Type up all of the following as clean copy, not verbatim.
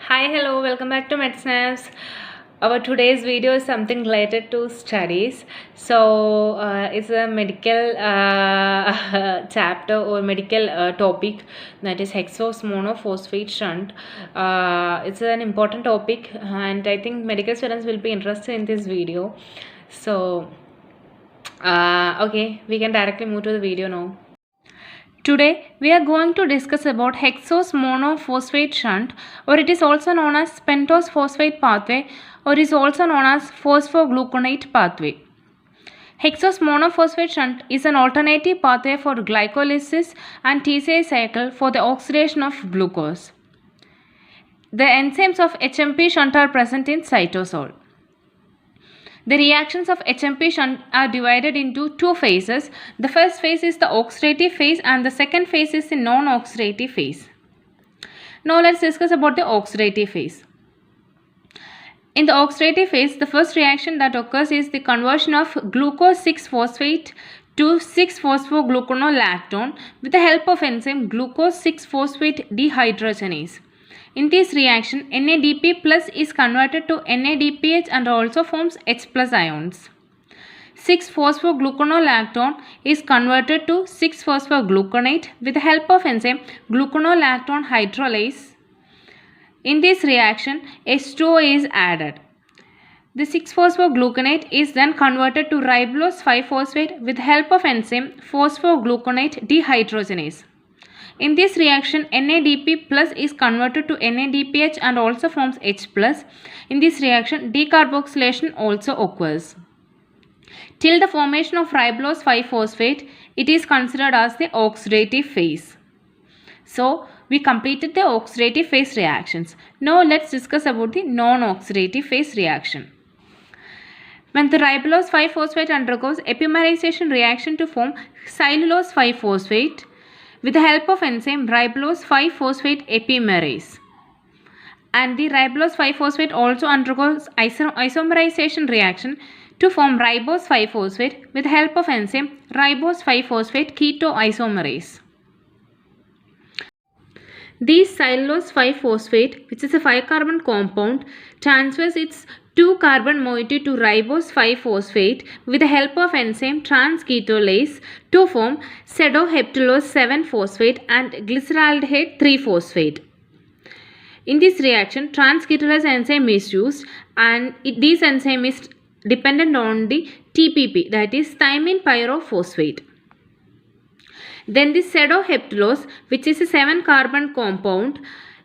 Hi, hello, welcome back to MedSnaps. Our today's video is something related to studies. It's a medical chapter or medical topic, that is hexose monophosphate shunt. It's an important topic, and I think medical students will be interested in this video. Okay, we can directly move to the video now. Today we are going to discuss about hexose monophosphate shunt, or it is also known as pentose phosphate pathway, or is also known as phosphogluconate pathway. Hexose monophosphate shunt is an alternative pathway for glycolysis and TCA cycle for the oxidation of glucose. The enzymes of HMP shunt are present in cytosol. The reactions of HMP shunt are divided into two phases. The first phase is the oxidative phase and the second phase is the non-oxidative phase. Now let's discuss about the oxidative phase. In the oxidative phase, the first reaction that occurs is the conversion of glucose 6-phosphate to 6-phosphogluconolactone with the help of enzyme glucose 6-phosphate dehydrogenase. In this reaction, NADP plus is converted to NADPH and also forms H plus ions. 6-phosphogluconolactone is converted to 6-phosphogluconate with the help of enzyme gluconolactone hydrolase. In this reaction, H2O is added. The 6-phosphogluconate is then converted to ribulose 5-phosphate with the help of enzyme phosphogluconate dehydrogenase. In this reaction, NADP plus is converted to NADPH and also forms H plus. In this reaction, decarboxylation also occurs. Till the formation of ribulose 5-phosphate, it is considered as the oxidative phase. So, we completed the oxidative phase reactions. Now, let's discuss about the non-oxidative phase reaction. When the ribulose 5-phosphate undergoes epimerization reaction to form cellulose 5-phosphate, with the help of enzyme ribulose 5-phosphate epimerase. And the ribulose 5-phosphate also undergoes isomerization reaction to form ribose 5-phosphate with the help of enzyme ribose 5-phosphate ketoisomerase. This cellulose 5-phosphate, which is a 5-carbon compound, transfers its 2-carbon moiety to ribose 5-phosphate with the help of enzyme transketolase to form pseudoheptulose 7-phosphate and glyceraldehyde 3-phosphate. In this reaction, transketolase enzyme is used, and this enzyme is dependent on the TPP, that is thymine pyrophosphate. Then the pseudoheptulose, which is a 7-carbon compound,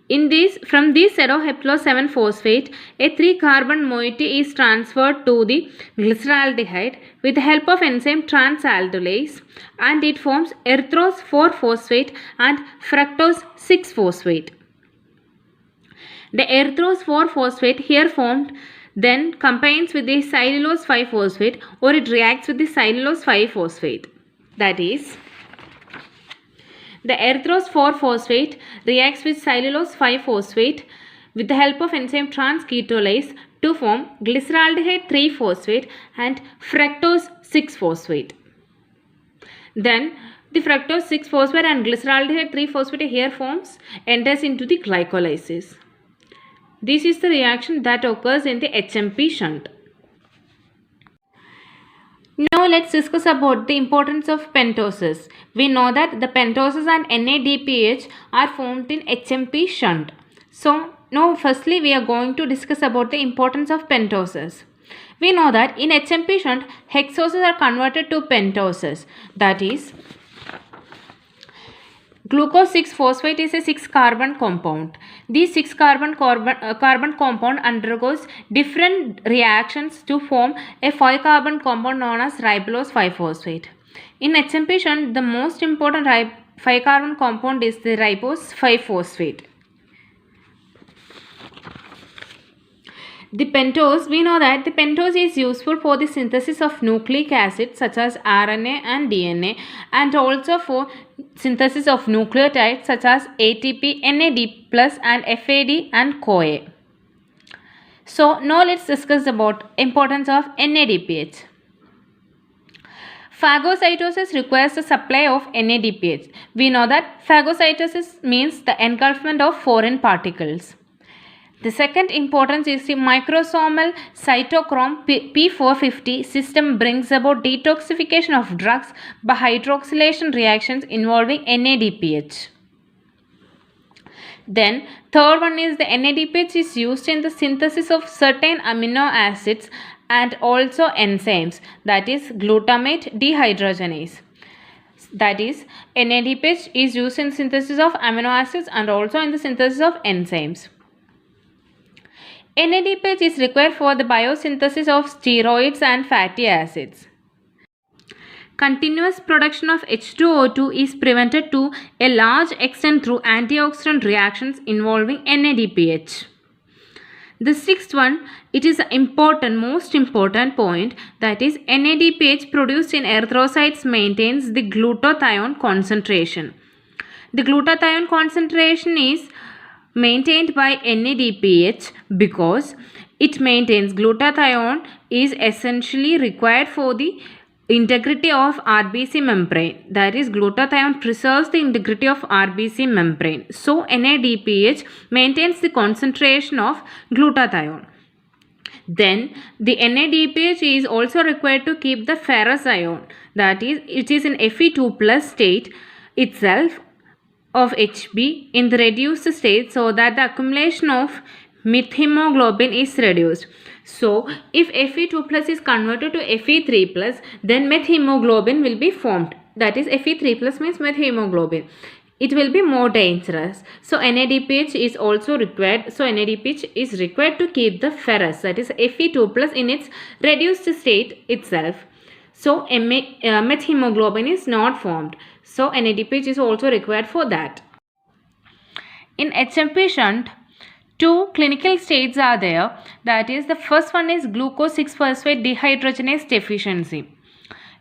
from this pseudoheptulose 7-phosphate, a 3-carbon moiety is transferred to the glyceraldehyde with the help of enzyme transaldolase, and it forms erythrose 4-phosphate and fructose 6-phosphate. The erythrose 4-phosphate here formed then combines with the cellulose 5-phosphate, or it reacts with the cellulose 5-phosphate. That is, the erythrose 4-phosphate reacts with cellulose 5-phosphate with the help of enzyme transketolase to form glyceraldehyde 3-phosphate and fructose 6-phosphate. Then the fructose 6-phosphate and glyceraldehyde 3-phosphate here enters into the glycolysis. This is the reaction that occurs in the HMP shunt. Now let's discuss about the importance of pentoses. We know that the pentoses and NADPH are formed in HMP shunt. So now firstly we are going to discuss about the importance of pentoses. We know that in HMP shunt, hexoses are converted to pentoses. That is, glucose 6-phosphate is a 6-carbon compound. This 6-carbon carbon compound undergoes different reactions to form a 5-carbon compound known as ribulose 5-phosphate. In HMP shunt, the most important 5-carbon compound is the ribose 5-phosphate. The pentose, we know that the pentose is useful for the synthesis of nucleic acids such as RNA and DNA, and also for synthesis of nucleotides such as ATP, NAD+, and FAD and CoA. So now let's discuss about importance of NADPH. Phagocytosis requires the supply of NADPH. We know that phagocytosis means the engulfment of foreign particles. The second importance is the microsomal cytochrome P450 system brings about detoxification of drugs by hydroxylation reactions involving NADPH. Then third one is the NADPH is used in the synthesis of certain amino acids and also enzymes, that is glutamate dehydrogenase. That is NADPH is used in synthesis of amino acids and also in the synthesis of enzymes. NADPH is required for the biosynthesis of steroids and fatty acids. Continuous production of H2O2 is prevented to a large extent through antioxidant reactions involving NADPH. The sixth one, it is most important point, that is NADPH produced in erythrocytes maintains the glutathione concentration. The glutathione concentration is maintained by NADPH because it maintains glutathione is essentially required for the integrity of RBC membrane. That is glutathione preserves the integrity of RBC membrane. So NADPH maintains the concentration of glutathione. Then the NADPH is also required to keep the ferrous ion, that is it is in Fe2 plus state itself of Hb in the reduced state so that the accumulation of methemoglobin is reduced. So if Fe2 plus is converted to Fe3 plus, then methemoglobin will be formed. That is Fe3 plus means methemoglobin. It will be more dangerous. So NADPH is also required. So NADPH is required to keep the ferrous, that is Fe2 plus in its reduced state itself. So methemoglobin is not formed. So NADPH is also required for that. In HMP shunt, two clinical states are there. That is, the first one is glucose 6-phosphate dehydrogenase deficiency.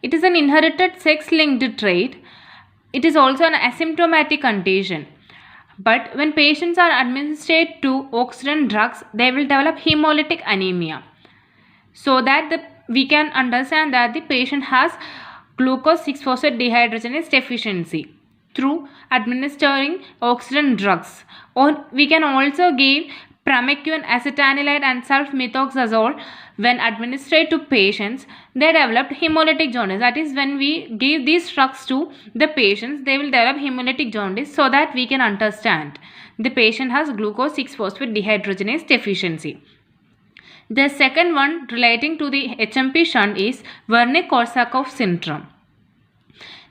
It is an inherited sex-linked trait. It is also an asymptomatic condition. But when patients are administered to oxidant drugs, they will develop hemolytic anemia. So that we can understand that the patient has glucose 6-phosphate dehydrogenase deficiency through administering oxidant drugs. Or we can also give pramequin, acetanilide and sulfamethoxazole when administered to patients. They developed hemolytic jaundice. That is, when we give these drugs to the patients, they will develop hemolytic jaundice, so that we can understand the patient has glucose 6-phosphate dehydrogenase deficiency. The second one relating to the HMP shunt is Wernicke-Korsakoff syndrome.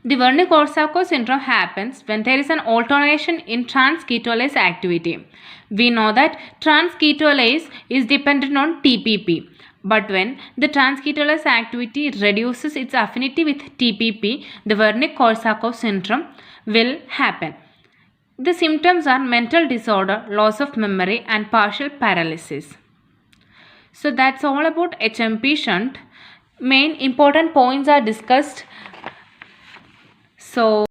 The Wernicke-Korsakoff syndrome happens when there is an alternation in trans-ketolase activity. We know that trans-ketolase is dependent on TPP. But when the trans-ketolase activity reduces its affinity with TPP, the Wernicke-Korsakoff syndrome will happen. The symptoms are mental disorder, loss of memory and partial paralysis. So that's all about HMP shunt. Main important points are discussed. So